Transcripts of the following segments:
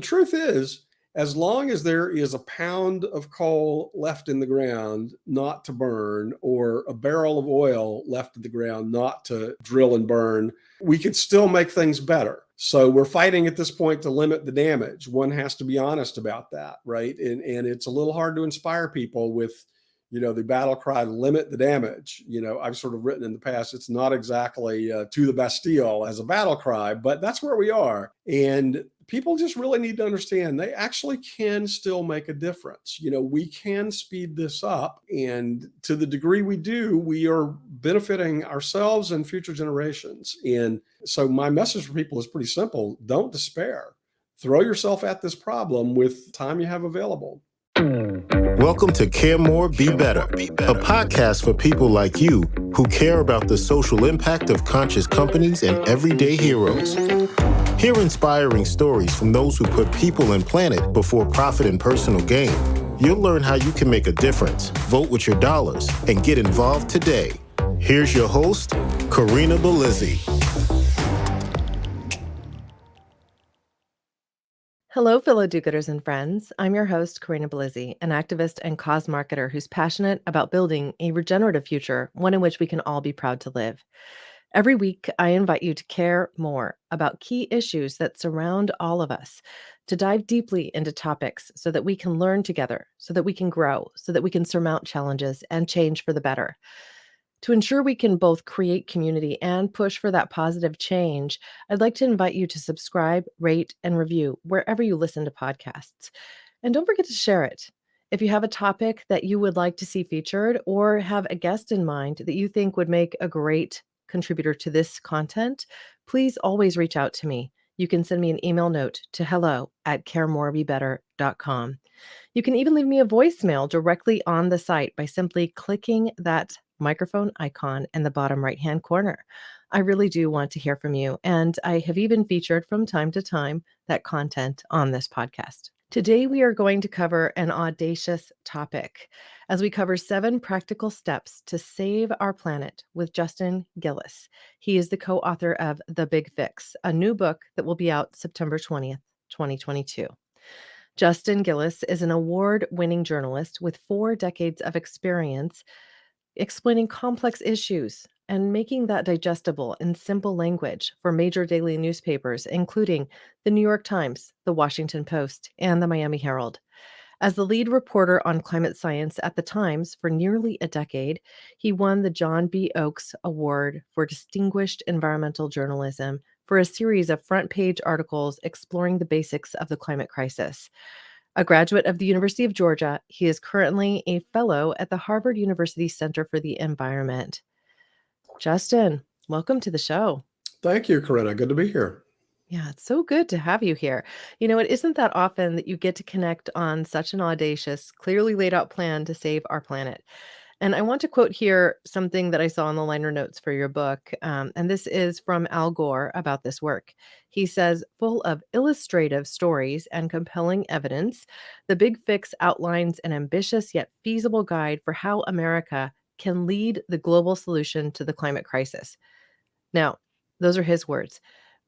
truth is, as long as there is a pound of coal left in the ground not to burn, or a barrel of oil left in the ground not to drill and burn, we could still make things better. So we're fighting at this point to limit the damage. One has to be honest about that, right? And it's a little hard to inspire people with, the battle cry, limit the damage. I've sort of written in the past, it's not exactly to the Bastille as a battle cry, but that's where we are. And people just really need to understand they actually can still make a difference. We can speed this up. And to the degree we do, we are benefiting ourselves and future generations. And so my message for people is pretty simple. Don't despair. Throw yourself at this problem with time you have available. Welcome to Care More, Be Better, a podcast for people like you who care about the social impact of conscious companies and everyday heroes. Hear inspiring stories from those who put people and planet before profit and personal gain. You'll learn how you can make a difference, vote with your dollars, and get involved today. Here's your host, Corinna Bellizzi. Hello, fellow do-gooders and friends. I'm your host, Corinna Bellizzi, an activist and cause marketer who's passionate about building a regenerative future, one in which we can all be proud to live. Every week, I invite you to care more about key issues that surround all of us, to dive deeply into topics so that we can learn together, so that we can grow, so that we can surmount challenges and change for the better. To ensure we can both create community and push for that positive change, I'd like to invite you to subscribe, rate, and review wherever you listen to podcasts. And don't forget to share it. If you have a topic that you would like to see featured or have a guest in mind that you think would make a great contributor to this content, please always reach out to me. You can send me an email note to hello@caremorebebetter.com. You can even leave me a voicemail directly on the site by simply clicking that microphone icon in the bottom right-hand corner. I really do want to hear from you, and I have even featured from time to time that content on this podcast. Today, we are going to cover an audacious topic as we cover 7 practical steps to save our planet with Justin Gillis. He is the co-author of The Big Fix, a new book that will be out September 20th, 2022. Justin Gillis is an award-winning journalist with 4 decades of experience explaining complex issues and making that digestible in simple language for major daily newspapers, including the New York Times, the Washington Post, and the Miami Herald. As the lead reporter on climate science at the Times for nearly a decade, he won the John B. Oakes Award for Distinguished Environmental Journalism for a series of front-page articles exploring the basics of the climate crisis. A graduate of the University of Georgia, he is currently a fellow at the Harvard University Center for the Environment. Justin, welcome to the show. Thank you, Corinna. Good to be here. Yeah, it's so good to have you here. It isn't that often that you get to connect on such an audacious, clearly laid out plan to save our planet. And I want to quote here something that I saw in the liner notes for your book. And this is from Al Gore about this work. He says, full of illustrative stories and compelling evidence, The Big Fix outlines an ambitious yet feasible guide for how America can lead the global solution to the climate crisis. Now, those are his words.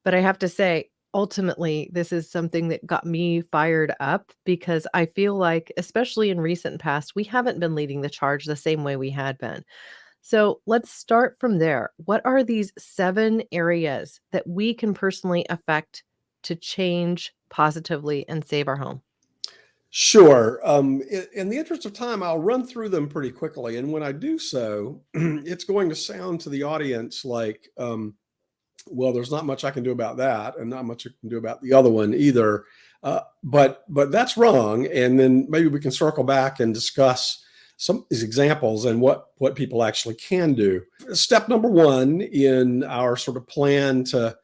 But I have to say, ultimately, this is something that got me fired up because I feel like, especially in recent past, we haven't been leading the charge the same way we had been. So let's start from there. What are these 7 areas that we can personally affect to change positively and save our home? Sure. In the interest of time, I'll run through them pretty quickly. And when I do so, it's going to sound to the audience like, well, there's not much I can do about that, and not much I can do about the other one either. But that's wrong. And then maybe we can circle back and discuss some of these examples and what people actually can do. Step number 1 in our sort of plan to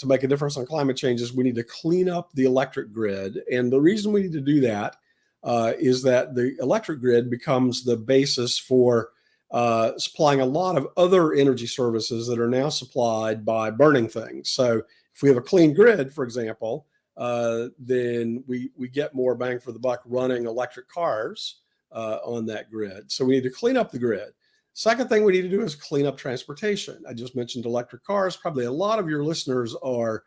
make a difference on climate change is we need to clean up the electric grid. And the reason we need to do that is that the electric grid becomes the basis for supplying a lot of other energy services that are now supplied by burning things. So if we have a clean grid, for example, then we get more bang for the buck running electric cars on that grid. So we need to clean up the grid. Second thing we need to do is clean up transportation. I just mentioned electric cars. Probably a lot of your listeners are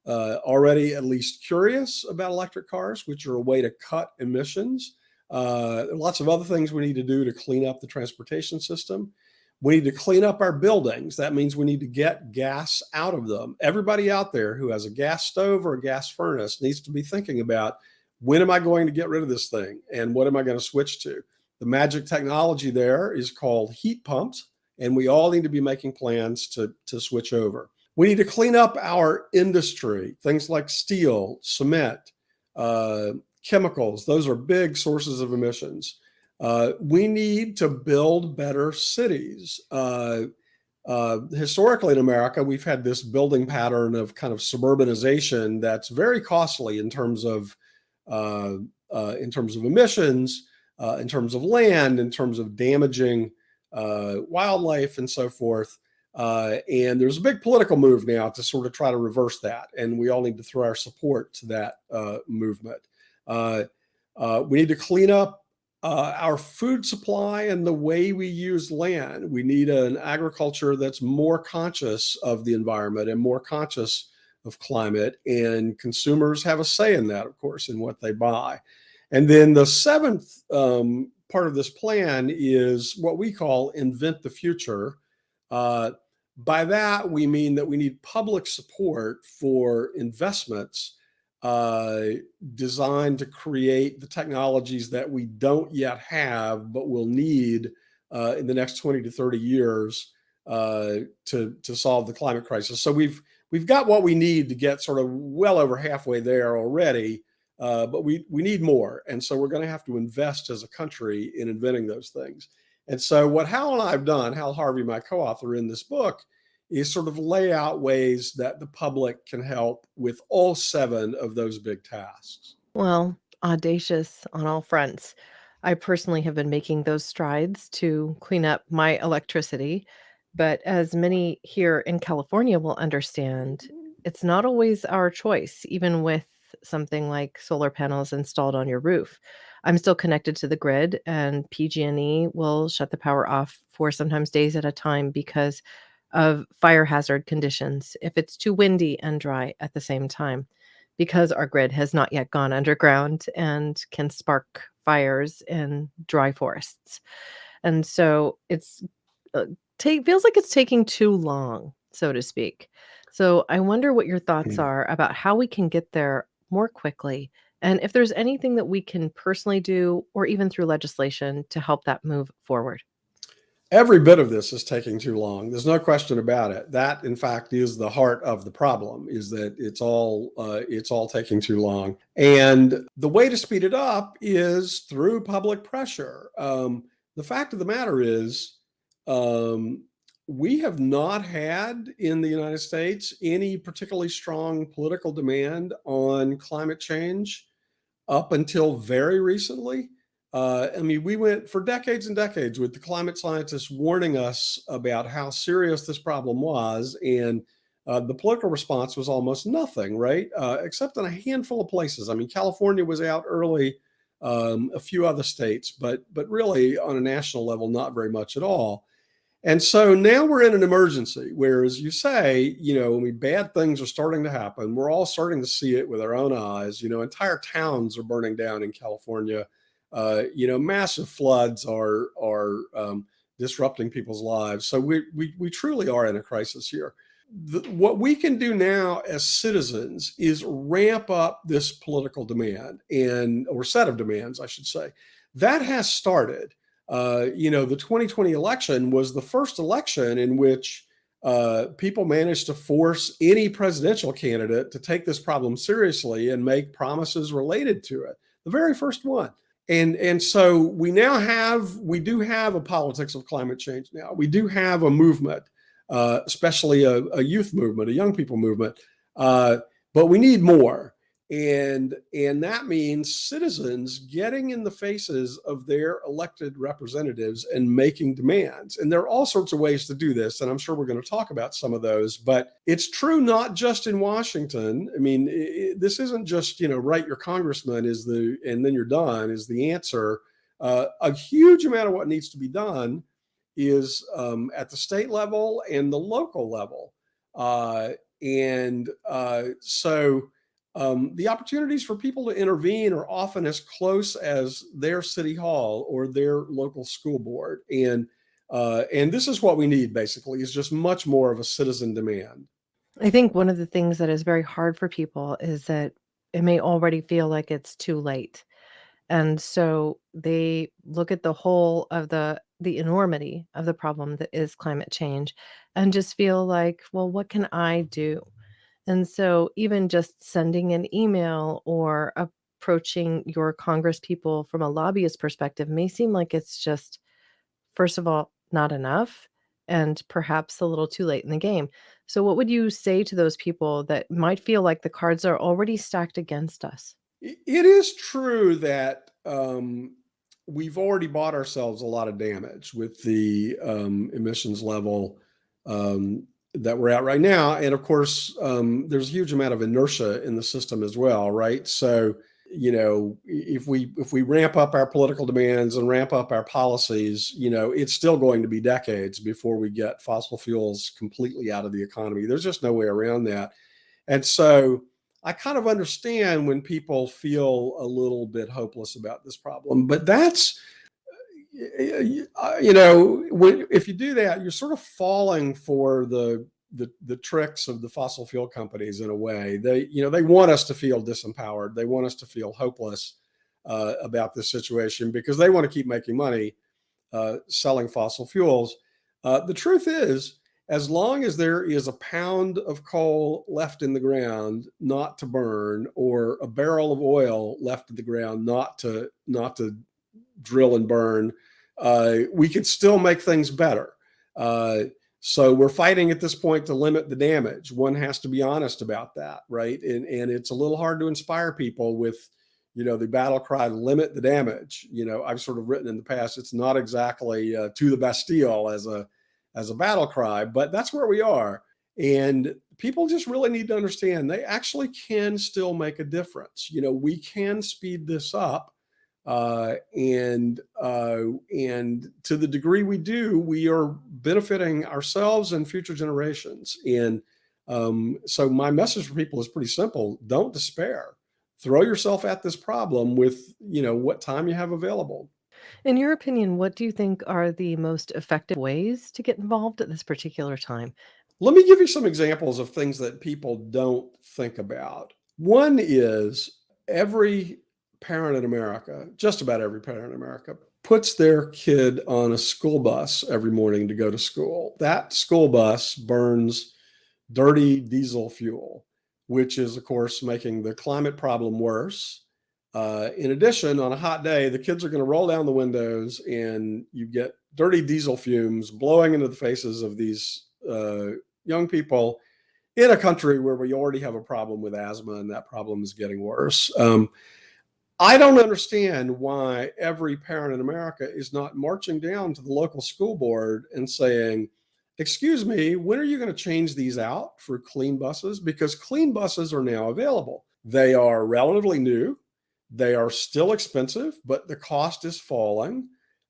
already at least curious about electric cars, which are a way to cut emissions. Lots of other things we need to do to clean up the transportation system. We need to clean up our buildings. That means we need to get gas out of them. Everybody out there who has a gas stove or a gas furnace needs to be thinking about, when am I going to get rid of this thing and what am I going to switch to? The magic technology there is called heat pumps, and we all need to be making plans to switch over. We need to clean up our industry, things like steel, cement, chemicals. Those are big sources of emissions. We need to build better cities. Historically in America, we've had this building pattern of kind of suburbanization that's very costly in terms of emissions, in terms of land, in terms of damaging wildlife and so forth. And there's a big political move now to sort of try to reverse that. And we all need to throw our support to that movement. We need to clean up our food supply and the way we use land. We need an agriculture that's more conscious of the environment and more conscious of climate. And consumers have a say in that, of course, in what they buy. And then the seventh part of this plan is what we call invent the future. By that, we mean that we need public support for investments designed to create the technologies that we don't yet have, but will need in the next 20 to 30 years to solve the climate crisis. So we've got what we need to get sort of well over halfway there already, but we need more. And so we're going to have to invest as a country in inventing those things. And so what Hal and I have done, Hal Harvey, my co-author in this book, is sort of lay out ways that the public can help with all 7 of those big tasks. Well, audacious on all fronts. I personally have been making those strides to clean up my electricity, but as many here in California will understand, it's not always our choice, even with something like solar panels installed on your roof. I'm still connected to the grid, and PG&E will shut the power off for sometimes days at a time because of fire hazard conditions if it's too windy and dry at the same time, because our grid has not yet gone underground and can spark fires in dry forests. And so it's feels like it's taking too long, so to speak. So I wonder what your thoughts are about how we can get there more quickly, and if there's anything that we can personally do or even through legislation to help that move forward. Every bit of this is taking too long. There's no question about it. That, in fact, is the heart of the problem, is that it's all taking too long. And the way to speed it up is through public pressure. The fact of the matter is, we have not had in the United States any particularly strong political demand on climate change up until very recently. We went for decades and decades with the climate scientists warning us about how serious this problem was, and the political response was almost nothing, right? Except in a handful of places. I mean, California was out early, a few other states, but really on a national level, not very much at all. And so now we're in an emergency where, as you say, bad things are starting to happen. We're all starting to see it with our own eyes. Entire towns are burning down in California. Massive floods are disrupting people's lives. So we truly are in a crisis here. What we can do now as citizens is ramp up this political demand or set of demands, I should say. That has started. The 2020 election was the first election in which people managed to force any presidential candidate to take this problem seriously and make promises related to it. The very first one. And so we do have a politics of climate change now. We do have a movement, especially a youth movement, a young people movement, but we need more. And that means citizens getting in the faces of their elected representatives and making demands. And there are all sorts of ways to do this, and I'm sure we're going to talk about some of those. But it's true not just in Washington. I mean, this isn't just write your congressman and then you're done is the answer. A huge amount of what needs to be done is at the state level and the local level. And so the opportunities for people to intervene are often as close as their city hall or their local school board. And this is what we need, basically, is just much more of a citizen demand. I think one of the things that is very hard for people is that it may already feel like it's too late. And so they look at the whole of the enormity of the problem that is climate change and just feel like, well, what can I do? And so even just sending an email or approaching your congress people from a lobbyist perspective may seem like it's just, first of all, not enough and perhaps a little too late in the game. So what would you say to those people that might feel like the cards are already stacked against us? It is true that we've already bought ourselves a lot of damage with the emissions level that we're at right now. And of course, there's a huge amount of inertia in the system as well, right? So, if we ramp up our political demands and ramp up our policies, it's still going to be decades before we get fossil fuels completely out of the economy. There's just no way around that. And so I kind of understand when people feel a little bit hopeless about this problem, but that's, if you do that, you're sort of falling for the tricks of the fossil fuel companies in a way. They want us to feel disempowered. They want us to feel hopeless about this situation because they want to keep making money selling fossil fuels. The truth is, as long as there is a pound of coal left in the ground not to burn, or a barrel of oil left in the ground not to drill and burn, we can still make things better. So we're fighting at this point to limit the damage. One has to be honest about that, right? And it's a little hard to inspire people with, the battle cry, limit the damage. I've sort of written in the past, it's not exactly to the Bastille as a battle cry, but that's where we are. And people just really need to understand they actually can still make a difference. We can speed this up. And to the degree we do, we are benefiting ourselves and future generations. And so my message for people is pretty simple. Don't despair. Throw yourself at this problem with, what time you have available. In your opinion, what do you think are the most effective ways to get involved at this particular time? Let me give you some examples of things that people don't think about. One is every parent in America, just about every parent in America, puts their kid on a school bus every morning to go to school. That school bus burns dirty diesel fuel, which is, of course, making the climate problem worse. In addition, on a hot day, the kids are going to roll down the windows and you get dirty diesel fumes blowing into the faces of these young people in a country where we already have a problem with asthma, and that problem is getting worse. I don't understand why every parent in America is not marching down to the local school board and saying, excuse me, when are you going to change these out for clean buses? Because clean buses are now available. They are relatively new. They are still expensive, but the cost is falling.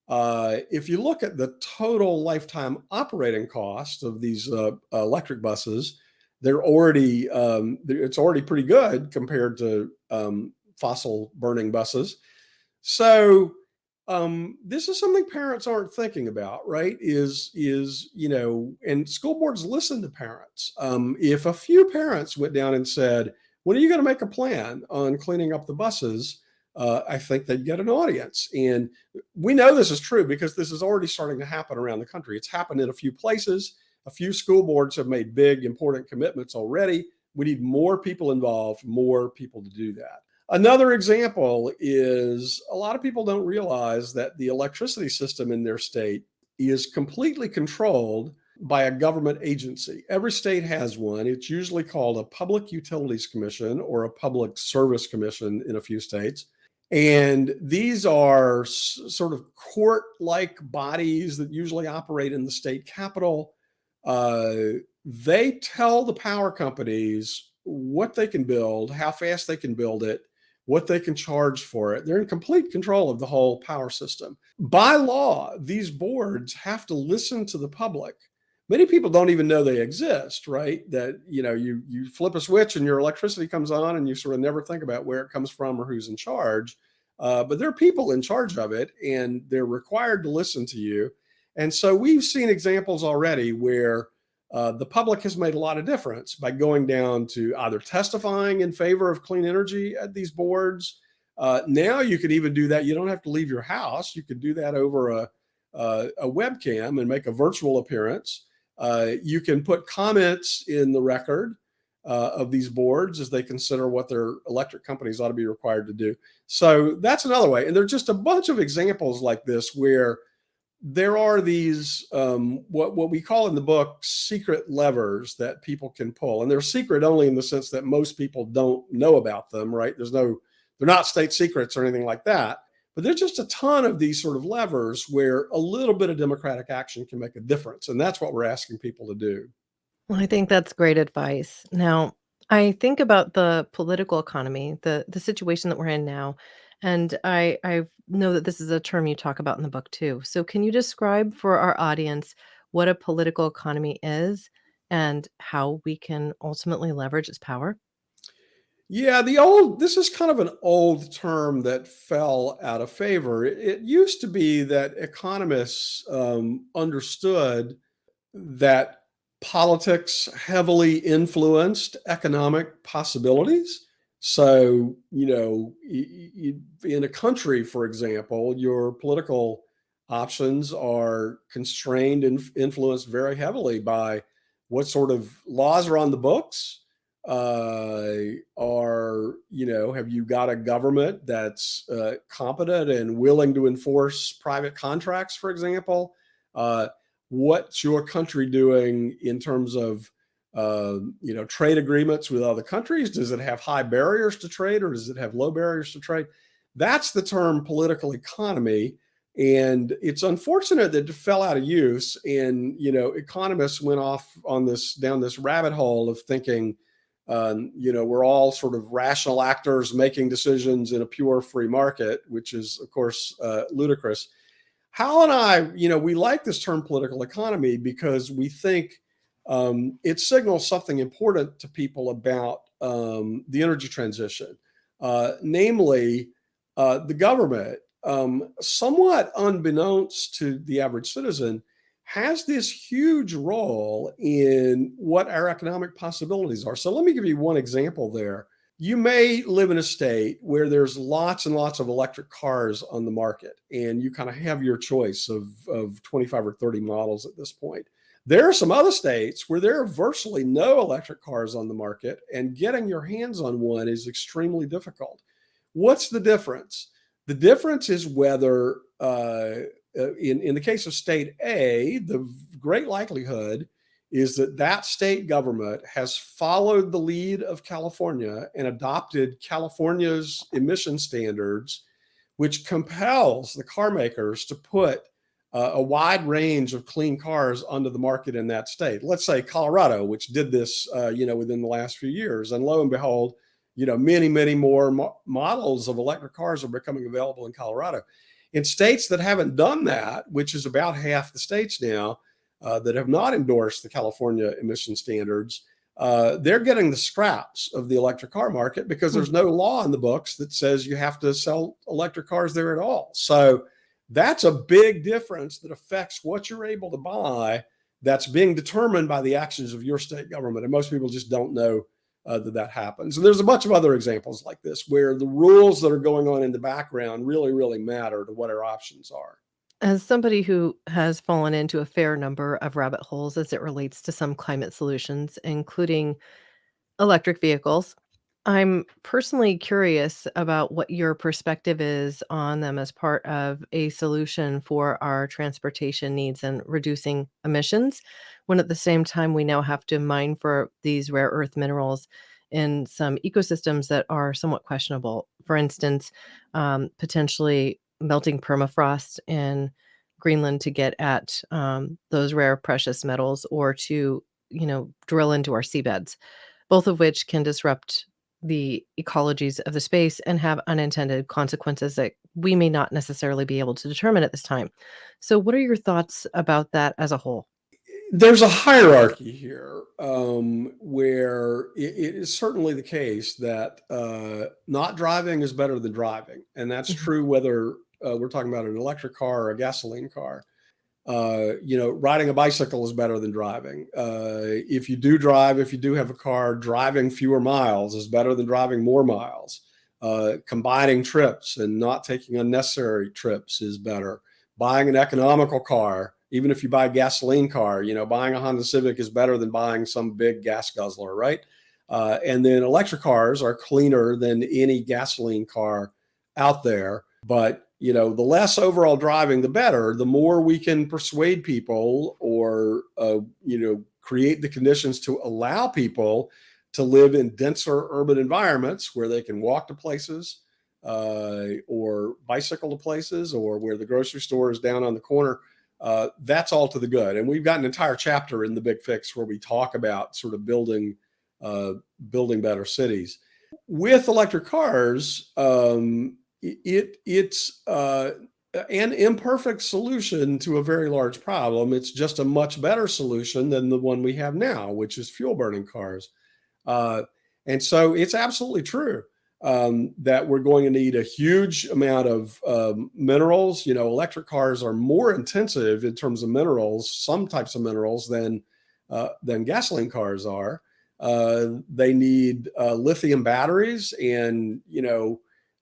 If you look at the total lifetime operating cost of these electric buses, it's already pretty good compared to fossil burning buses. So this is something parents aren't thinking about, right? And school boards listen to parents. If a few parents went down and said, when are you going to make a plan on cleaning up the buses? I think they'd get an audience. And we know this is true because this is already starting to happen around the country. It's happened in a few places. A few school boards have made big, important commitments already. We need more people involved, more people to do that. Another example is a lot of people don't realize that the electricity system in their state is completely controlled by a government agency. Every state has one. It's usually called a Public Utilities Commission or a Public Service Commission in a few states. And these are sort of court-like bodies that usually operate in the state capitol. They tell the power companies what they can build, how fast they can build it, what they can charge for it. They're in complete control of the whole power system. By law, these boards have to listen to the public, many people don't even know they exist, right? That, you flip a switch and your electricity comes on and you sort of never think about where it comes from or who's in charge. But there are people in charge of it and they're required to listen to you. And so we've seen examples already where the public has made a lot of difference by going down to either testifying in favor of clean energy at these boards. Now you could even do that. You don't have to leave your house. You could do that over a webcam and make a virtual appearance. You can put comments in the record of these boards as they consider what their electric companies ought to be required to do. So that's another way. And there's just a bunch of examples like this where there are these what we call in the book secret levers that people can pull, and they're secret only in the sense that most people don't know about them, right? They're not state secrets or anything like that, but there's just a ton of these sort of levers where a little bit of democratic action can make a difference, and that's what we're asking people to do. Well, I think that's great advice. Now, I think about the political economy, the situation that we're in now, and I know that this is a term you talk about in the book too. So, can you describe for our audience what a political economy is and how we can ultimately leverage its power? Yeah, this is kind of an old term that fell out of favor. It used to be that economists understood that politics heavily influenced economic possibilities. So, in a country, for example, your political options are constrained and influenced very heavily by what sort of laws are on the books. Have you got a government that's competent and willing to enforce private contracts, for example? What's your country doing in terms of trade agreements with other countries? Does it have high barriers to trade or does it have low barriers to trade? That's the term political economy. And it's unfortunate that it fell out of use. And, economists went off down this rabbit hole of thinking, we're all sort of rational actors making decisions in a pure free market, which is, of course, ludicrous. Hal and I, we like this term political economy because we think it signals something important to people about the energy transition, namely the government, somewhat unbeknownst to the average citizen, has this huge role in what our economic possibilities are. So let me give you one example there. You may live in a state where there's lots and lots of electric cars on the market, and you kind of have your choice of 25 or 30 models at this point. There are some other states where there are virtually no electric cars on the market, and getting your hands on one is extremely difficult. What's the difference? The difference is whether, in the case of state A, the great likelihood is that state government has followed the lead of California and adopted California's emission standards, which compels the car makers to put a wide range of clean cars onto the market in that state. Let's say Colorado, which did this, within the last few years, and lo and behold, many more models of electric cars are becoming available in Colorado. In states that haven't done that, which is about half the states now, that have not endorsed the California emission standards, they're getting the scraps of the electric car market because there's no law in the books that says you have to sell electric cars there at all. So that's a big difference that affects what you're able to buy, that's being determined by the actions of your state government. And most people just don't know that happens. And there's a bunch of other examples like this where the rules that are going on in the background really matter to what our options are. As somebody who has fallen into a fair number of rabbit holes as it relates to some climate solutions, including electric vehicles, I'm personally curious about what your perspective is on them as part of a solution for our transportation needs and reducing emissions, when at the same time we now have to mine for these rare earth minerals in some ecosystems that are somewhat questionable. For instance, potentially melting permafrost in Greenland to get at those rare precious metals, or to, drill into our seabeds, both of which can disrupt the ecologies of the space and have unintended consequences that we may not necessarily be able to determine at this time. So what are your thoughts about that as a whole? There's a hierarchy here, where it is certainly the case that not driving is better than driving. And that's Mhm. true whether we're talking about an electric car or a gasoline car. Riding a bicycle is better than driving. If you do drive, if you do have a car, driving fewer miles is better than driving more miles. Combining trips and not taking unnecessary trips is better. Buying an economical car, even if you buy a gasoline car, buying a Honda Civic is better than buying some big gas guzzler, right? And then electric cars are cleaner than any gasoline car out there. But the less overall driving, the better. The more we can persuade people, or create the conditions to allow people to live in denser urban environments where they can walk to places, or bicycle to places, or where the grocery store is down on the corner. That's all to the good. And we've got an entire chapter in the Big Fix where we talk about sort of building better cities. With electric cars, it's an imperfect solution to a very large problem. It's just a much better solution than the one we have now, which is fuel burning cars. Uh, and so it's absolutely true, that we're going to need a huge amount of minerals. Electric cars are more intensive in terms of minerals, some types of minerals, than gasoline cars are. They need lithium batteries, and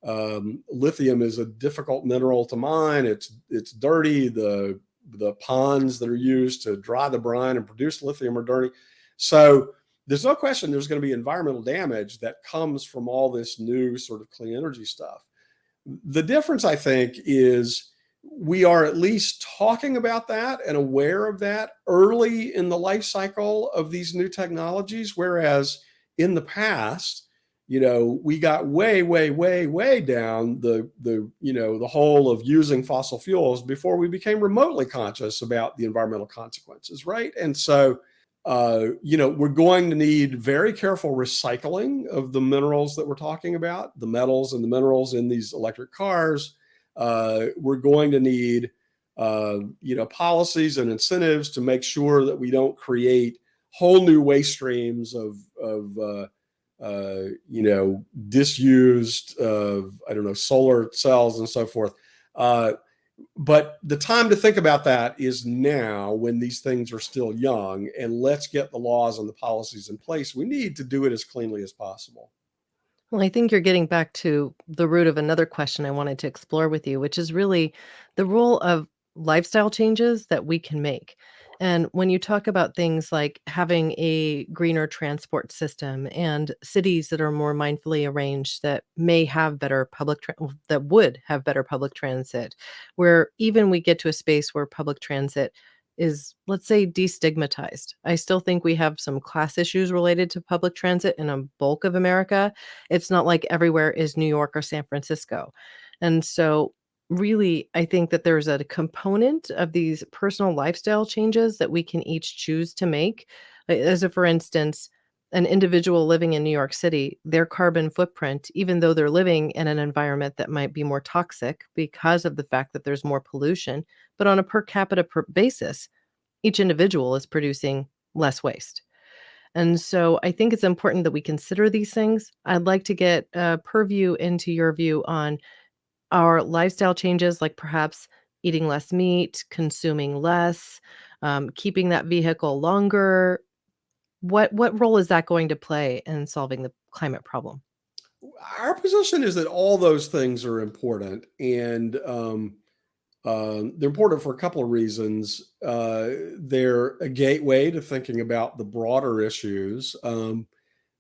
lithium is a difficult mineral to mine. It's dirty. The ponds that are used to dry the brine and produce lithium are dirty. So there's no question there's going to be environmental damage that comes from all this new sort of clean energy stuff. The difference, I think, is we are at least talking about that and aware of that early in the life cycle of these new technologies, whereas in the past, we got way, way, way, way down the hole of using fossil fuels before we became remotely conscious about the environmental consequences, right? And so, we're going to need very careful recycling of the minerals that we're talking about, the metals and the minerals in these electric cars. We're going to need, policies and incentives to make sure that we don't create whole new waste streams of disused, I don't know, solar cells and so forth. But the time to think about that is now, when these things are still young, and let's get the laws and the policies in place. We need to do it as cleanly as possible. Well, I think you're getting back to the root of another question I wanted to explore with you, which is really the role of lifestyle changes that we can make. And when you talk about things like having a greener transport system and cities that are more mindfully arranged that may have better that would have better public transit, where even we get to a space where public transit is, let's say, destigmatized. I still think we have some class issues related to public transit in a bulk of America. It's not like everywhere is New York or San Francisco. And so, really, I think that there's a component of these personal lifestyle changes that we can each choose to make. As a, for instance, an individual living in New York City, their carbon footprint, even though they're living in an environment that might be more toxic because of the fact that there's more pollution, but on a per capita basis, each individual is producing less waste. And so I think it's important that we consider these things. I'd like to get a purview into your view on our lifestyle changes, like perhaps eating less meat, consuming less, keeping that vehicle longer. What role is that going to play in solving the climate problem? Our position is that all those things are important, and they're important for a couple of reasons. They're a gateway to thinking about the broader issues,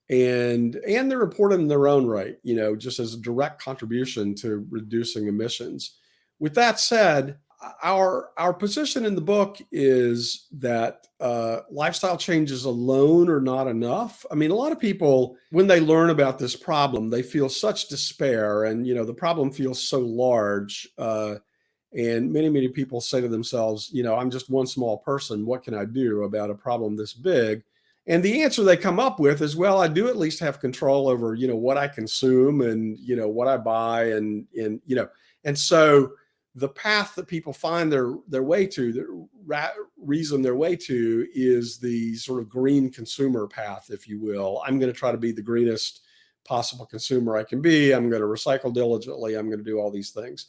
and they're important in their own right. Just as a direct contribution to reducing emissions. With that said, our position in the book is that lifestyle changes alone are not enough. I mean, a lot of people, when they learn about this problem, they feel such despair, and the problem feels so large. And many, many people say to themselves, I'm just one small person. What can I do about a problem this big? And the answer they come up with is, well, I do at least have control over, what I consume, and, what I buy, and so the path that people find their way to, reason their way to, is the sort of green consumer path, if you will. I'm going to try to be the greenest possible consumer I can be. I'm going to recycle diligently. I'm going to do all these things.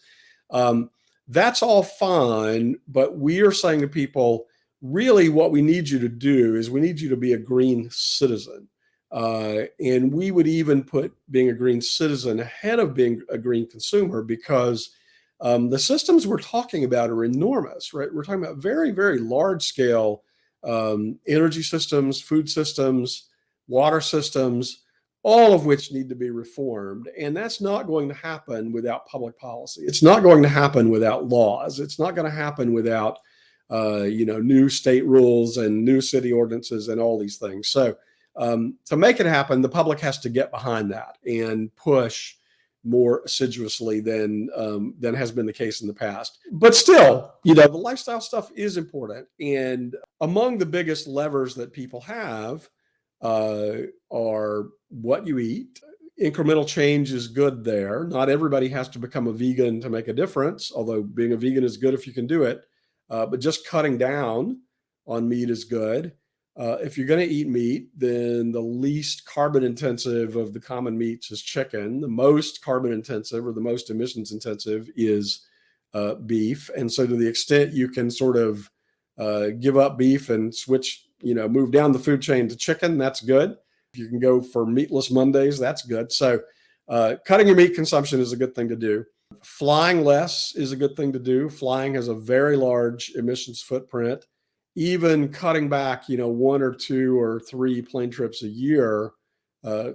That's all fine, but we are saying to people, really what we need you to do is we need you to be a green citizen. And we would even put being a green citizen ahead of being a green consumer, because the systems we're talking about are enormous, right? We're talking about very, very large scale energy systems, food systems, water systems, all of which need to be reformed. And that's not going to happen without public policy. It's not going to happen without laws. It's not going to happen without new state rules and new city ordinances and all these things. So to make it happen, the public has to get behind that and push more assiduously than has been the case in the past. But still, the lifestyle stuff is important. And among the biggest levers that people have are what you eat. Incremental change is good there. Not everybody has to become a vegan to make a difference, although being a vegan is good if you can do it. But just cutting down on meat is good. If you're going to eat meat, then the least carbon intensive of the common meats is chicken. The most carbon intensive, or the most emissions intensive, is beef. And so to the extent you can sort of give up beef and switch, move down the food chain to chicken, that's good. If you can go for meatless Mondays, that's good. So cutting your meat consumption is a good thing to do. Flying less is a good thing to do. Flying has a very large emissions footprint. Even cutting back, 1 or 2 or 3 plane trips a year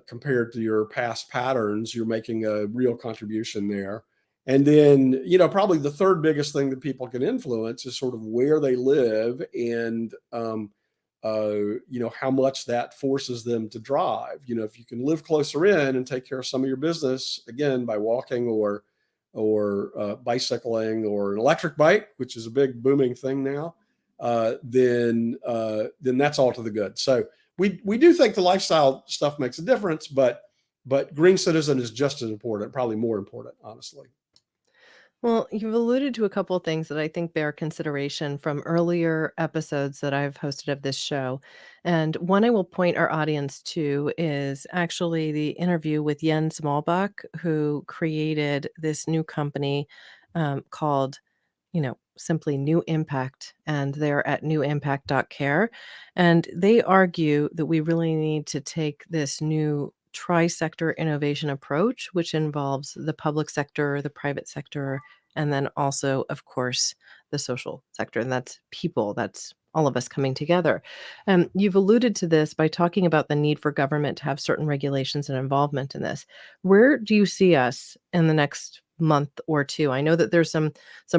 compared to your past patterns, you're making a real contribution there. And then, probably the third biggest thing that people can influence is sort of where they live and, how much that forces them to drive. If you can live closer in and take care of some of your business, again, by walking or bicycling or an electric bike, which is a big booming thing now, then that's all to the good. So we do think the lifestyle stuff makes a difference, but green citizen is just as important, probably more important, honestly. Well, you've alluded to a couple of things that I think bear consideration from earlier episodes that I've hosted of this show. And one I will point our audience to is actually the interview with Jens Smallbach, who created this new company called, simply New Impact. And they're at newimpact.care. And they argue that we really need to take this new tri-sector innovation approach, which involves the public sector, the private sector, and then also, of course, the social sector. And that's people, that's all of us coming together. You've alluded to this by talking about the need for government to have certain regulations and involvement in this. Where do you see us in the next month or two? I know that there's some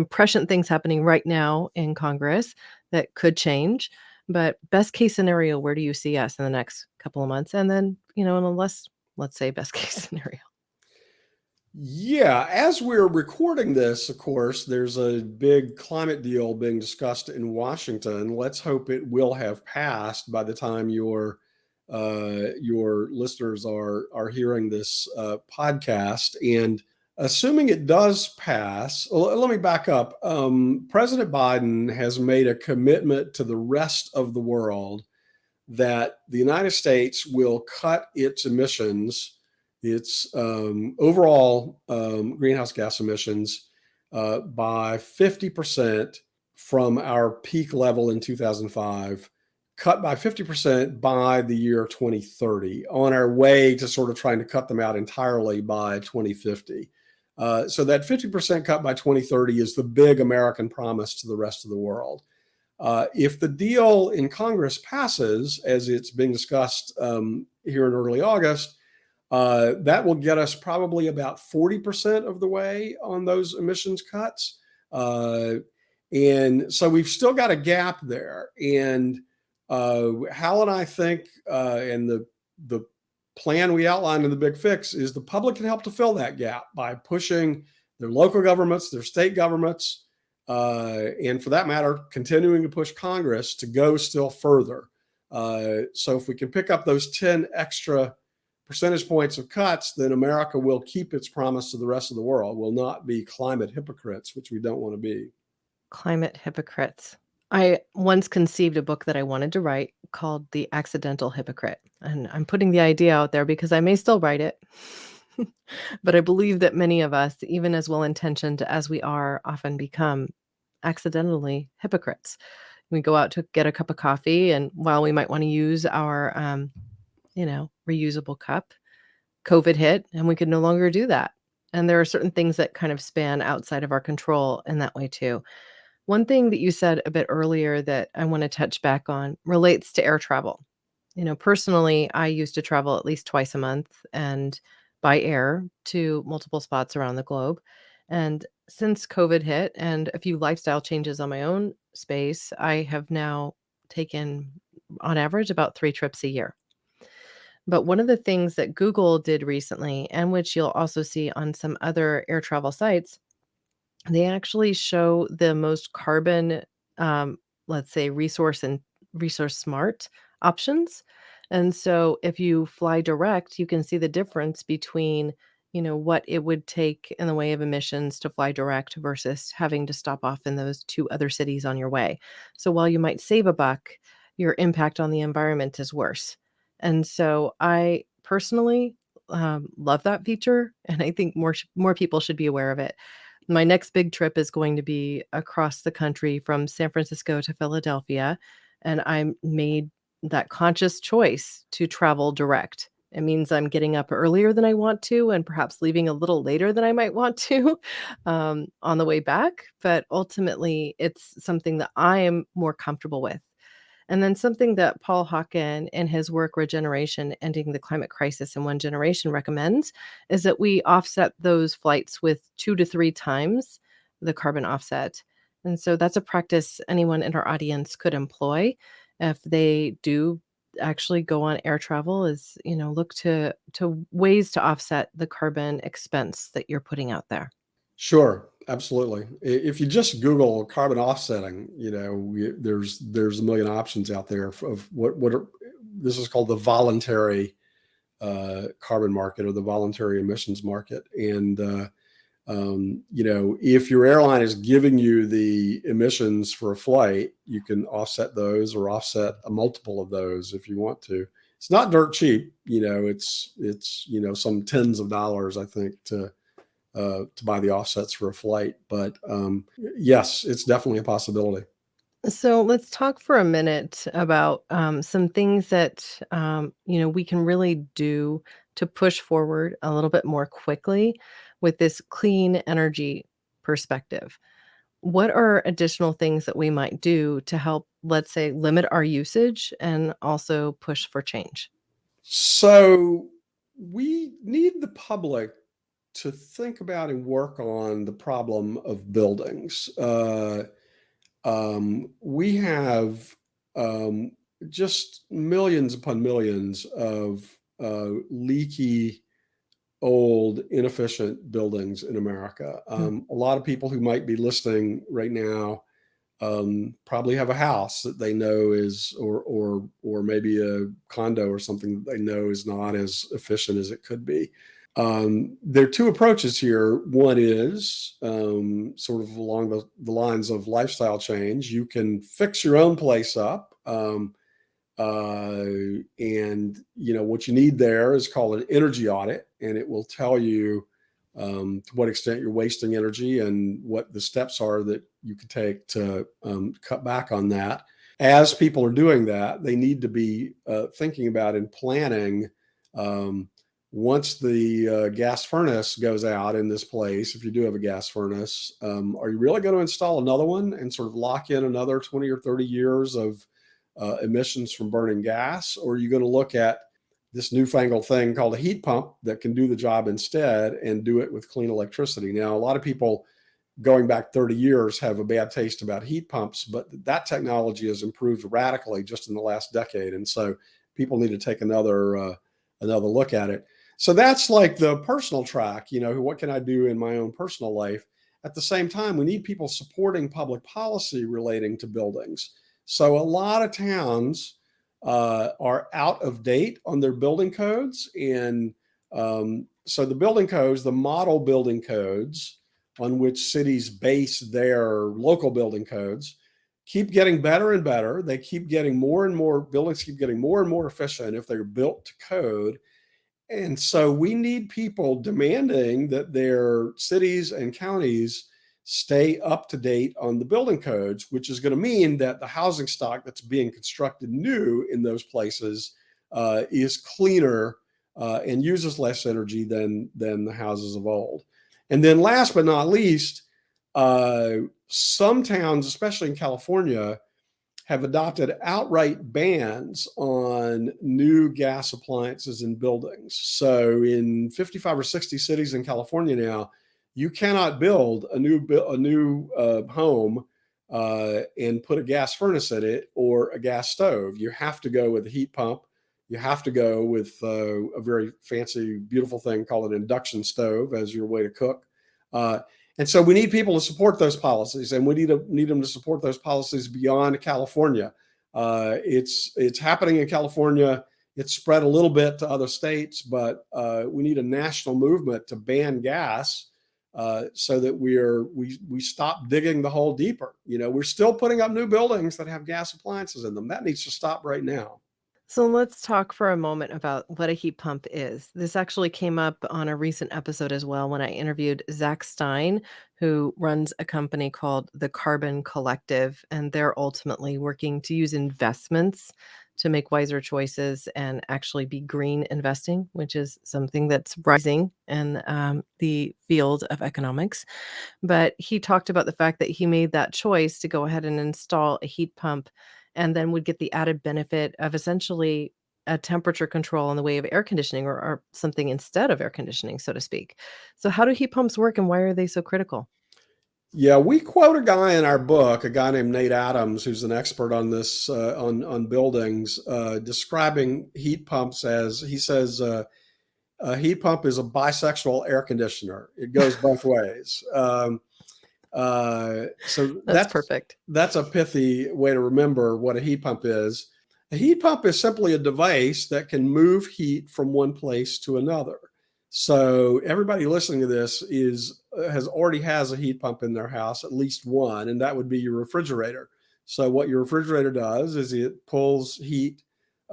prescient things happening right now in Congress that could change. But best case scenario, where do you see us in the next couple of months? And then, in a let's say best case scenario. Yeah, as we're recording this, of course, there's a big climate deal being discussed in Washington. Let's hope it will have passed by the time your listeners are hearing this podcast. And assuming it does pass, let me back up. President Biden has made a commitment to the rest of the world that the United States will cut its emissions, its overall greenhouse gas emissions by 50% from our peak level in 2005, cut by 50% by the year 2030, on our way to sort of trying to cut them out entirely by 2050. So that 50% cut by 2030 is the big American promise to the rest of the world. If the deal in Congress passes, as it's being discussed here in early August, that will get us probably about 40% of the way on those emissions cuts. And so we've still got a gap there. And Hal and I think, and the plan we outlined in the Big Fix, is the public can help to fill that gap by pushing their local governments, their state governments, and for that matter, continuing to push Congress to go still further. So if we can pick up those 10 extra percentage points of cuts, then America will keep its promise to the rest of the world. We'll not be climate hypocrites, which we don't want to be. Climate hypocrites. I once conceived a book that I wanted to write called The Accidental Hypocrite. And I'm putting the idea out there because I may still write it. But I believe that many of us, even as well intentioned as we are, often become accidentally hypocrites. We go out to get a cup of coffee, and while we might want to use our, reusable cup, COVID hit and we could no longer do that. And there are certain things that kind of span outside of our control in that way too. One thing that you said a bit earlier that I want to touch back on relates to air travel. Personally, I used to travel at least twice a month and by air to multiple spots around the globe. And since COVID hit and a few lifestyle changes on my own space, I have now taken, on average, about 3 trips a year. But one of the things that Google did recently, and which you'll also see on some other air travel sites, they actually show the most carbon, um, let's say, resource smart options. And so if you fly direct, you can see the difference between, what it would take in the way of emissions to fly direct versus having to stop off in those 2 other cities on your way. So while you might save a buck, your impact on the environment is worse. And so I personally love that feature, and I think more people should be aware of it. My next big trip is going to be across the country from San Francisco to Philadelphia, and I made that conscious choice to travel direct. It means I'm getting up earlier than I want to and perhaps leaving a little later than I might want to on the way back. But ultimately, it's something that I am more comfortable with. And then something that Paul Hawken in his work Regeneration, Ending the Climate Crisis in One Generation recommends is that we offset those flights with 2 to 3 times the carbon offset. And so that's a practice anyone in our audience could employ if they do actually go on air travel is, look to ways to offset the carbon expense that you're putting out there. Sure, absolutely. If you just Google carbon offsetting, there's a million options out there of this is called the voluntary carbon market or the voluntary emissions market. And if your airline is giving you the emissions for a flight, you can offset those or offset a multiple of those if you want to. It's not dirt cheap, it's some tens of dollars, I think, to buy the offsets for a flight. But yes, it's definitely a possibility. So let's talk for a minute about some things that we can really do to push forward a little bit more quickly with this clean energy perspective. What are additional things that we might do to help, let's say, limit our usage and also push for change? So we need the public to think about and work on the problem of buildings. We have just millions upon millions of leaky, old, inefficient buildings in America. A lot of people who might be listening right now probably have a house that they know is, or maybe a condo or something that they know is not as efficient as it could be. There are 2 approaches here. One is sort of along the lines of lifestyle change. You can fix your own place up. And what you need there is called an energy audit, and it will tell you to what extent you're wasting energy and what the steps are that you can take to cut back on that. As people are doing that, they need to be thinking about and planning. Once the gas furnace goes out in this place, if you do have a gas furnace, are you really going to install another one and sort of lock in another 20 or 30 years of emissions from burning gas? Or are you going to look at this newfangled thing called a heat pump that can do the job instead and do it with clean electricity? Now, a lot of people going back 30 years have a bad taste about heat pumps, but that technology has improved radically just in the last decade. And so people need to take another look at it. So that's like the personal track, what can I do in my own personal life? At the same time, we need people supporting public policy relating to buildings. So a lot of towns are out of date on their building codes. And so the building codes, the model building codes on which cities base their local building codes, keep getting better and better. They keep getting more and more, buildings keep getting more and more efficient if they're built to code. And so we need people demanding that their cities and counties stay up to date on the building codes, which is going to mean that the housing stock that's being constructed new in those places is cleaner and uses less energy than the houses of old. And then last but not least, some towns, especially in California, have adopted outright bans on new gas appliances in buildings. So in 55 or 60 cities in California now, you cannot build a new home and put a gas furnace in it or a gas stove. You have to go with a heat pump. You have to go with a very fancy, beautiful thing called an induction stove as your way to cook. And so we need people to support those policies, and we need them to support those policies beyond California. It's happening in California. It's spread a little bit to other states, but we need a national movement to ban gas so that we stop digging the hole deeper. We're still putting up new buildings that have gas appliances in them. That needs to stop right now. So let's talk for a moment about what a heat pump is. This actually came up on a recent episode as well when I interviewed Zach Stein, who runs a company called the Carbon Collective, and they're ultimately working to use investments to make wiser choices and actually be green investing, which is something that's rising in the field of economics. But he talked about the fact that he made that choice to go ahead and install a heat pump and then would get the added benefit of essentially a temperature control in the way of air conditioning or something instead of air conditioning, so to speak. So how do heat pumps work and why are they so critical? Yeah, we quote a guy in our book, a guy named Nate Adams, who's an expert on this, on buildings, describing heat pumps as, he says, a heat pump is a bisexual air conditioner. It goes both ways. So That's perfect. that's a pithy way to remember what a heat pump is. A heat pump is simply a device that can move heat from one place to another. So everybody listening to this already has a heat pump in their house, at least one, and that would be your refrigerator. So what your refrigerator does is it pulls heat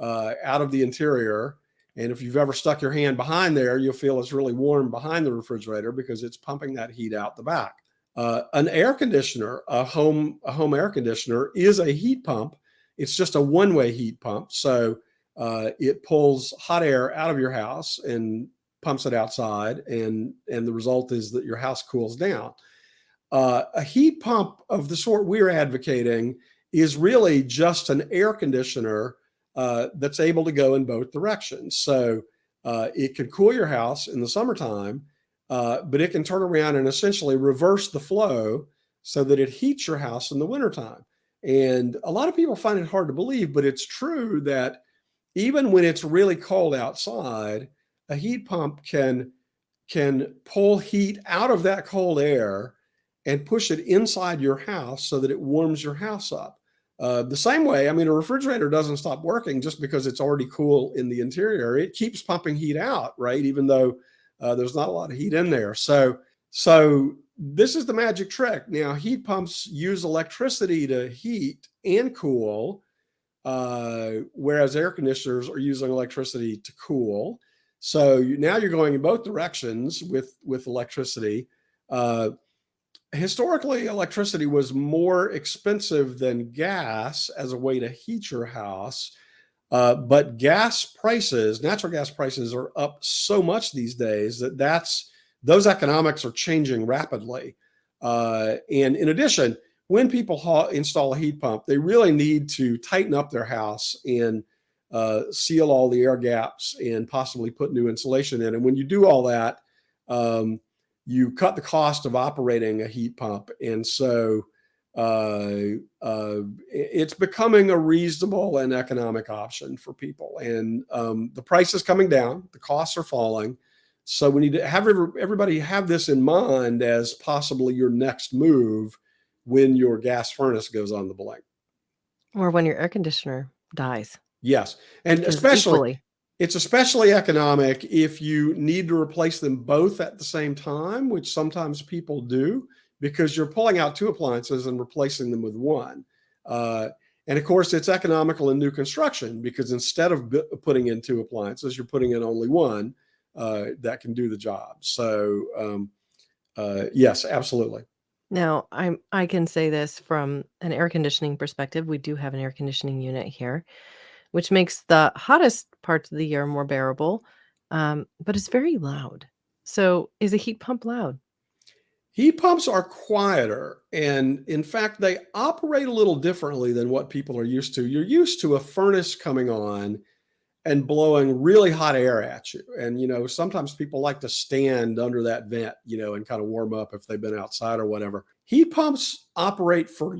out of the interior. And if you've ever stuck your hand behind there, you'll feel it's really warm behind the refrigerator because it's pumping that heat out the back. An air conditioner, a home air conditioner, is a heat pump. It's just a one-way heat pump. So it pulls hot air out of your house and pumps it outside, and the result is that your house cools down. A heat pump of the sort we're advocating is really just an air conditioner that's able to go in both directions. So it can cool your house in the summertime, but it can turn around and essentially reverse the flow so that it heats your house in the wintertime. And a lot of people find it hard to believe, but it's true that even when it's really cold outside, a heat pump can pull heat out of that cold air and push it inside your house so that it warms your house up. The same way, I mean, a refrigerator doesn't stop working just because it's already cool in the interior. It keeps pumping heat out, right? Even though there's not a lot of heat in there. So this is the magic trick. Now, heat pumps use electricity to heat and cool, whereas air conditioners are using electricity to cool. So now you're going in both directions with electricity. Historically, electricity was more expensive than gas as a way to heat your house. But natural gas prices are up so much these days that those economics are changing rapidly. And in addition, when people install a heat pump, they really need to tighten up their house and seal all the air gaps and possibly put new insulation in. And when you do all that, you cut the cost of operating a heat pump. And so it's becoming a reasonable and economic option for people. And the price is coming down, the costs are falling. So we need to have everybody have this in mind as possibly your next move when your gas furnace goes on the blink. Or when your air conditioner dies. Yes. And Because equally. it's especially economic if you need to replace them both at the same time, which sometimes people do, because you're pulling out two appliances and replacing them with one. Uh, and of course, it's economical in new construction because instead of putting in two appliances, you're putting in only one that can do the job. So, yes, absolutely. Now, I can say this from an air conditioning perspective. We do have an air conditioning unit here, which makes the hottest parts of the year more bearable, but it's very loud. So, is a heat pump loud? Heat pumps are quieter, and in fact, they operate a little differently than what people are used to. You're used to a furnace coming on and blowing really hot air at you. And, sometimes people like to stand under that vent, and kind of warm up if they've been outside or whatever. Heat pumps operate for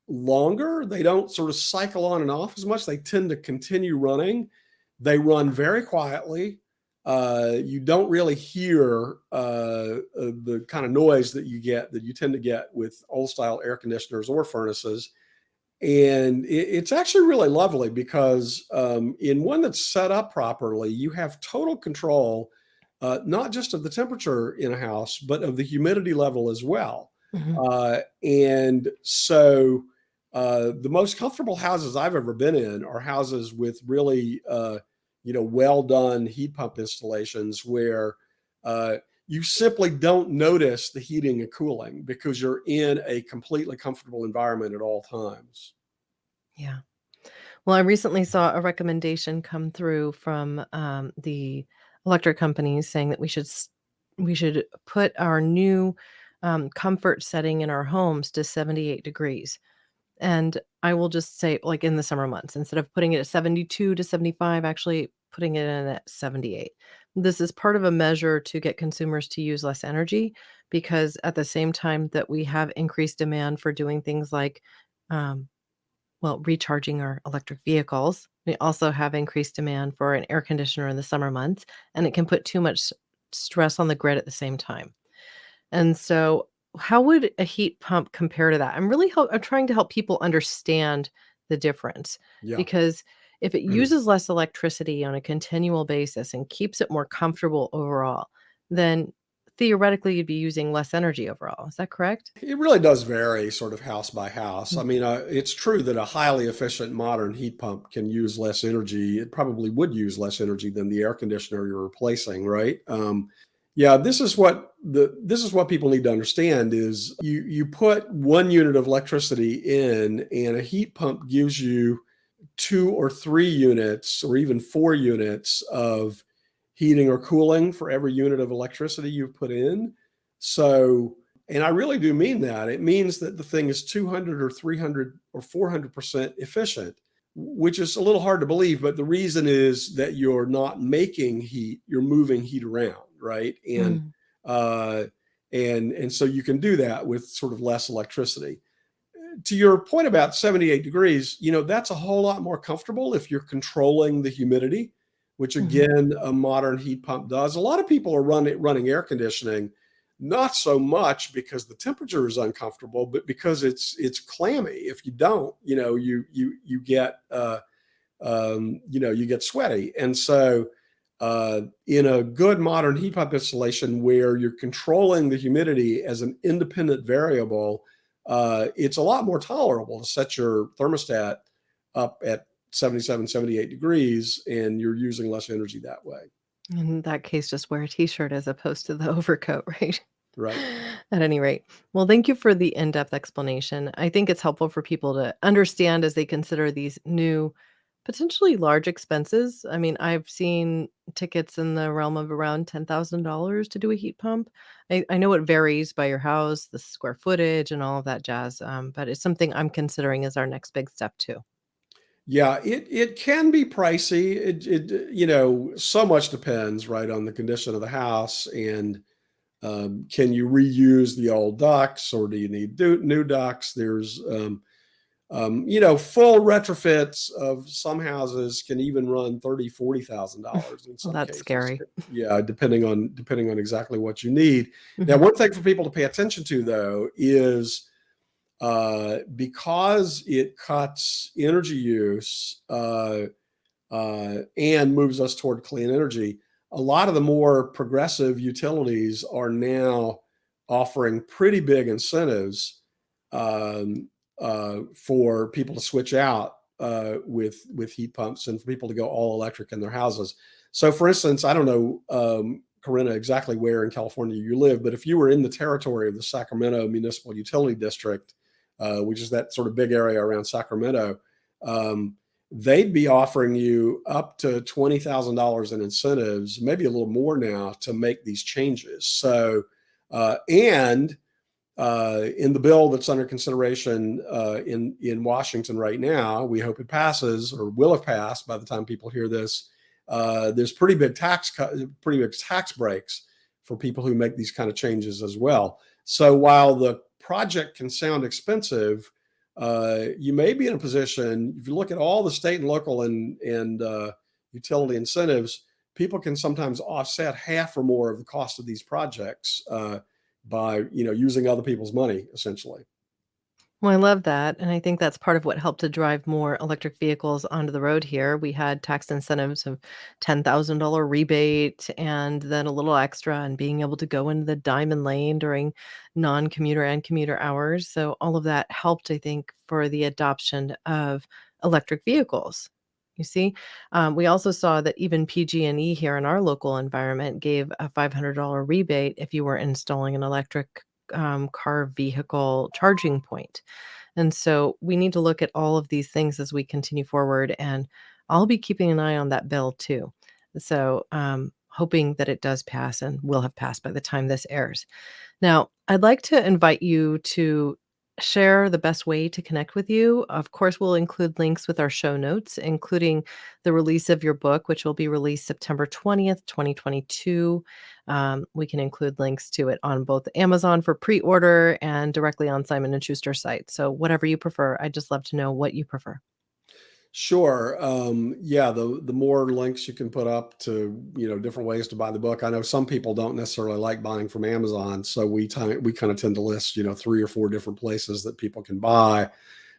longer. They don't sort of cycle on and off as much. They tend to continue running. They run very quietly. You don't really hear the kind of noise that you tend to get with old style air conditioners or furnaces. And it's actually really lovely because in one that's set up properly, you have total control, not just of the temperature in a house, but of the humidity level as well. Mhm. And so the most comfortable houses I've ever been in are houses with really, well done heat pump installations where you simply don't notice the heating and cooling because you're in a completely comfortable environment at all times. Yeah. Well, I recently saw a recommendation come through from the electric companies saying that we should put our new comfort setting in our homes to 78 degrees. And I will just say, like in the summer months, instead of putting it at 72 to 75, actually putting it in at 78. This is part of a measure to get consumers to use less energy because at the same time that we have increased demand for doing things like um, recharging our electric vehicles. We also have increased demand for an air conditioner in the summer months, and it can put too much stress on the grid at the same time. And so, how would a heat pump compare to that? I'm trying to help people understand the difference Yeah. because if it uses less electricity on a continual basis and keeps it more comfortable overall, then theoretically you'd be using less energy overall. Is that correct? It really does vary sort of house by house. I Mm. mean, it's true that a highly efficient modern heat pump can use less energy. It probably would use less energy than the air conditioner you're replacing, right? Yeah, this is what people need to understand is you put one unit of electricity in, and a heat pump gives you two or three units or even four units of heating or cooling for every unit of electricity you've put in. So, and I really do mean that. It means that the thing is 200 or 300 or 400% efficient, which is a little hard to believe. But the reason is that you're not making heat, you're moving heat around, right? Mm. Uh, and so you can do that with sort of less electricity. To your point about 78 degrees, that's a whole lot more comfortable if you're controlling the humidity, which Mhm. again, a modern heat pump does. A lot of people are running air conditioning, not so much because the temperature is uncomfortable, but because it's clammy. If you don't, you get you get sweaty. And so in a good modern heat pump installation where you're controlling the humidity as an independent variable, it's a lot more tolerable to set your thermostat up at 77, 78 degrees, and you're using less energy that way. In that case, just wear a t-shirt as opposed to the overcoat, right? Right. At any rate. Well, thank you for the in-depth explanation. I think it's helpful for people to understand as they consider these new, potentially large expenses. I mean, I've seen tickets in the realm of around $10,000 to do a heat pump. I know it varies by your house, the square footage, and all of that jazz, but it's something I'm considering as our next big step too. Yeah, it can be pricey. So much depends, right, on the condition of the house and can you reuse the old ducts or do you need new ducts? There's, full retrofits of some houses can even run $30,000, $40,000 in Well, some that's cases. scary. Yeah, depending on exactly what you need. Now, Mhm. one thing for people to pay attention to though is because it cuts energy use. and moves us toward clean energy. A lot of the more progressive utilities are now offering pretty big incentives for people to switch out with heat pumps and for people to go all electric in their houses. So, for instance, I don't know, Corinna, exactly where in California you live, but if you were in the territory of the Sacramento Municipal Utility District, which is that sort of big area around Sacramento, they'd be offering you up to $20,000 in incentives, maybe a little more now, to make these changes. So, in the bill that's under consideration in Washington right now, we hope it passes or will have passed by the time people hear this. There's pretty big tax breaks for people who make these kind of changes as well. So while the project can sound expensive, you may be in a position, if you look at all the state and local and utility incentives, people can sometimes offset half or more of the cost of these projects by using other people's money, essentially. Well, I love that, and I think that's part of what helped to drive more electric vehicles onto the road here. We had tax incentives of $10,000 rebate and then a little extra and being able to go into the diamond lane during non-commuter and commuter hours. So all of that helped, I think, for the adoption of electric vehicles. You see, we also saw that even PG&E here in our local environment gave a $500 rebate if you were installing an electric car vehicle charging point. And so we need to look at all of these things as we continue forward. And I'll be keeping an eye on that bill too. So hoping that it does pass and will have passed by the time this airs. Now, I'd like to invite you to share the best way to connect with you. Of course, we'll include links with our show notes, including the release of your book, which will be released September 20th, 2022. We can include links to it on both Amazon for pre-order and directly on Simon and Schuster site. So whatever you prefer, I'd just love to know what you prefer. Sure. Yeah, the more links you can put up to, different ways to buy the book. I know some people don't necessarily like buying from Amazon, so we kind of tend to list, 3 or 4 different places that people can buy.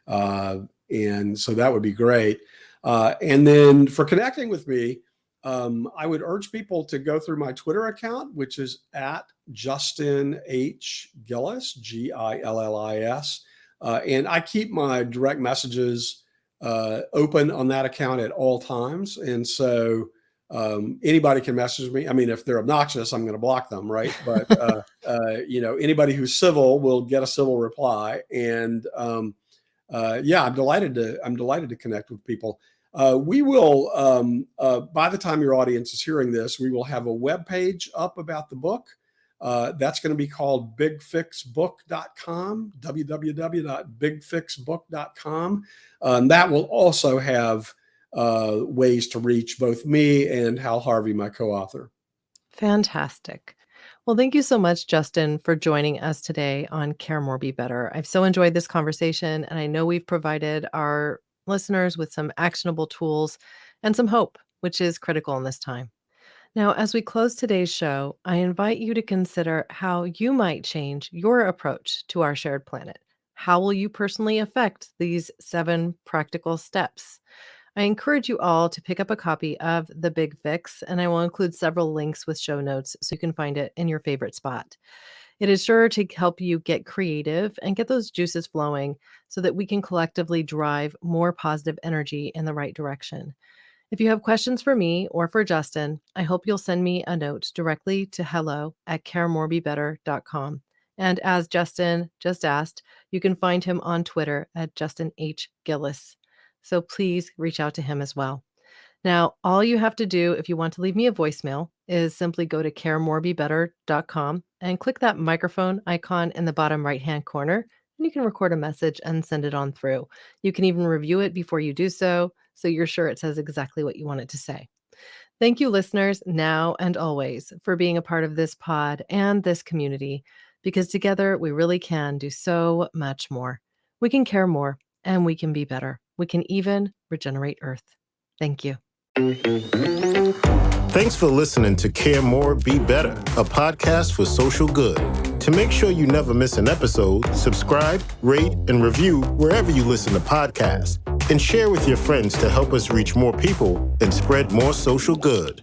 And so that would be great. And then for connecting with me, I would urge people to go through my Twitter account, which is at Justin H. Gillis, Gillis. And I keep my direct messages open on that account at all times. And so anybody can message me. I mean, if they're obnoxious, I'm going to block them, right? But, anybody who's civil will get a civil reply. And yeah, I'm delighted to connect with people. We will, by the time your audience is hearing this, we will have a webpage up about the book. That's going to be called bigfixbook.com, www.bigfixbook.com. That will also have ways to reach both me and Hal Harvey, my co-author. Fantastic. Well, thank you so much, Justin, for joining us today on Care More, Be Better. I've so enjoyed this conversation, and I know we've provided our listeners with some actionable tools and some hope, which is critical in this time. Now, as we close today's show, I invite you to consider how you might change your approach to our shared planet. How will you personally affect these 7 practical steps? I encourage you all to pick up a copy of The Big Fix, and I will include several links with show notes so you can find it in your favorite spot. It is sure to help you get creative and get those juices flowing so that we can collectively drive more positive energy in the right direction. If you have questions for me or for Justin, I hope you'll send me a note directly to hello@caremorebebetter.com. And as Justin just asked, you can find him on Twitter at Justin H. Gillis. So please reach out to him as well. Now, all you have to do if you want to leave me a voicemail is simply go to caremorebebetter.com and click that microphone icon in the bottom right-hand corner, and you can record a message and send it on through. You can even review it before you do so you're sure it says exactly what you want it to say. Thank you, listeners, now and always, for being a part of this pod and this community, because together we really can do so much more. We can care more, and we can be better. We can even regenerate Earth. Thank you. Thanks for listening to Care More, Be Better, a podcast for social good. To make sure you never miss an episode, subscribe, rate, and review wherever you listen to podcasts. and share with your friends to help us reach more people and spread more social good.